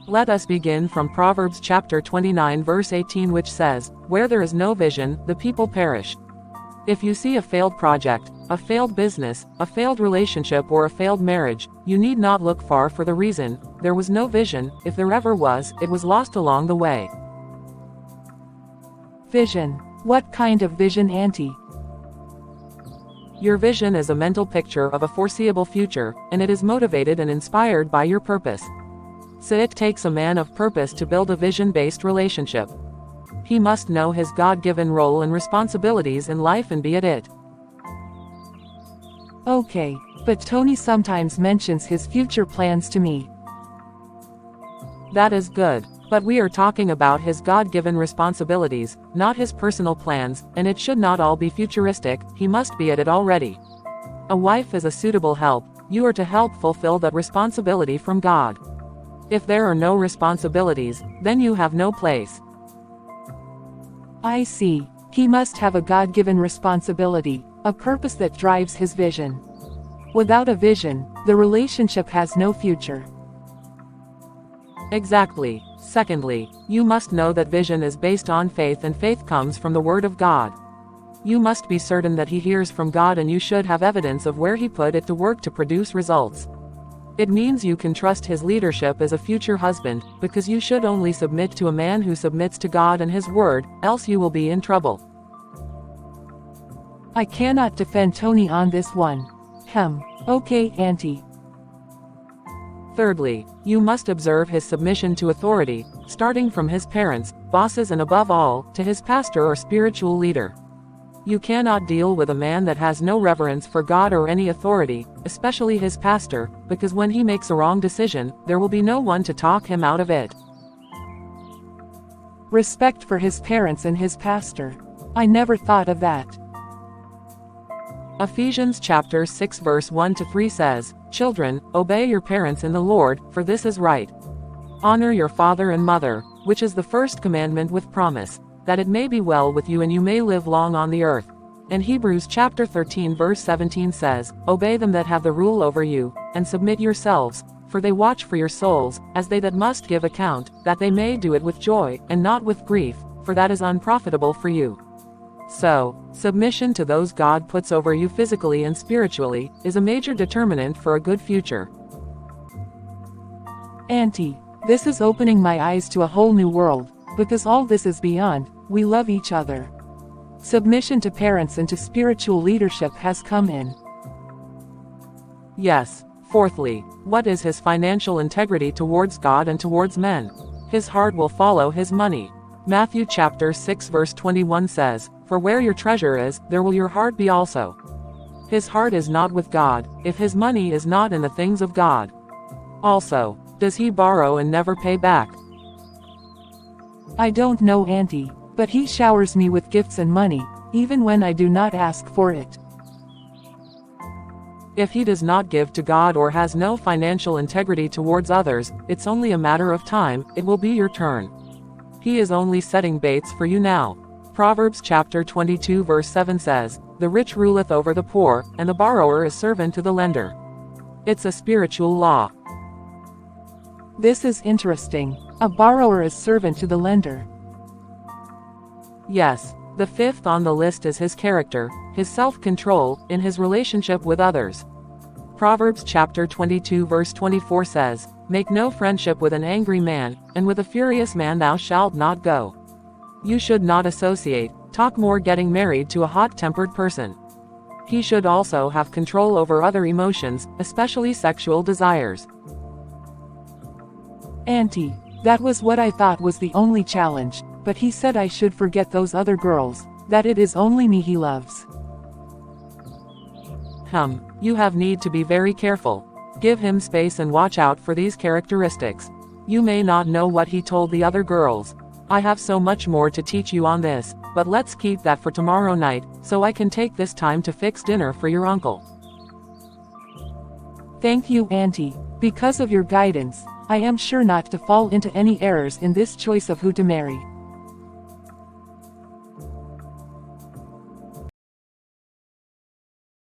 Let us begin from Proverbs chapter 29 verse 18, which says, "Where there is no vision, the people perish." If you see a failed project, a failed business, a failed relationship or a failed marriage, you need not look far for the reason. There was no vision. If there ever was, it was lost along the way. Vision. What kind of vision, Auntie? Your vision is a mental picture of a foreseeable future, and it is motivated and inspired by your purpose. So it takes a man of purpose to build a vision-based relationship. He must know his God-given role and responsibilities in life and be at it. Okay, but Tony sometimes mentions his future plans to me. That is good, but we are talking about his God-given responsibilities, not his personal plans, and it should not all be futuristic. He must be at it already. A wife is a suitable help. You are to help fulfill that responsibility from God. If there are no responsibilities, then you have no place. I see. He must have a God-given responsibility, a purpose that drives his vision. Without a vision, the relationship has no future. Exactly. Secondly, you must know that vision is based on faith, and faith comes from the Word of God. You must be certain that he hears from God, and you should have evidence of where he put it to work to produce results. It means you can trust his leadership as a future husband, because you should only submit to a man who submits to God and his word, else you will be in trouble. I cannot defend Tony on this one. Okay, Auntie. Thirdly, you must observe his submission to authority, starting from his parents, bosses, and above all, to his pastor or spiritual leader. You cannot deal with a man that has no reverence for God or any authority, especially his pastor, because when he makes a wrong decision, there will be no one to talk him out of it. Respect for his parents and his pastor. I never thought of that. Ephesians chapter 6 verse 1-3 says, "Children, obey your parents in the Lord, for this is right. Honor your father and mother, which is the first commandment with promise, that it may be well with you and you may live long on the earth." And Hebrews chapter 13 verse 17 says, "Obey them that have the rule over you, and submit yourselves, for they watch for your souls, as they that must give account, that they may do it with joy, and not with grief, for that is unprofitable for you." So, submission to those God puts over you physically and spiritually, is a major determinant for a good future. Auntie, this is opening my eyes to a whole new world, because all this is beyond, we love each other. Submission to parents and to spiritual leadership has come in. Yes. Fourthly, what is his financial integrity towards God and towards men? His heart will follow his money. Matthew chapter 6 verse 21 says, "For where your treasure is, there will your heart be also." His heart is not with God, if his money is not in the things of God. Also, does he borrow and never pay back? I don't know, Auntie, but he showers me with gifts and money, even when I do not ask for it. If he does not give to God or has no financial integrity towards others, it's only a matter of time, it will be your turn. He is only setting baits for you now. Proverbs chapter 22 verse 7 says, "The rich ruleth over the poor, and the borrower is servant to the lender." It's a spiritual law. This is interesting. A borrower is servant to the lender. Yes. The fifth on the list is his character, his self-control, in his relationship with others. Proverbs chapter 22 verse 24 says, "Make no friendship with an angry man, and with a furious man thou shalt not go." You should not associate, talk more getting married to a hot-tempered person. He should also have control over other emotions, especially sexual desires. Auntie, that was what I thought was the only challenge, but he said I should forget those other girls, that it is only me he loves. You have need to be very careful. Give him space and watch out for these characteristics. You may not know what he told the other girls. I have so much more to teach you on this, but let's keep that for tomorrow night, so I can take this time to fix dinner for your uncle. Thank you, Auntie. Because of your guidance, I am sure not to fall into any errors in this choice of who to marry.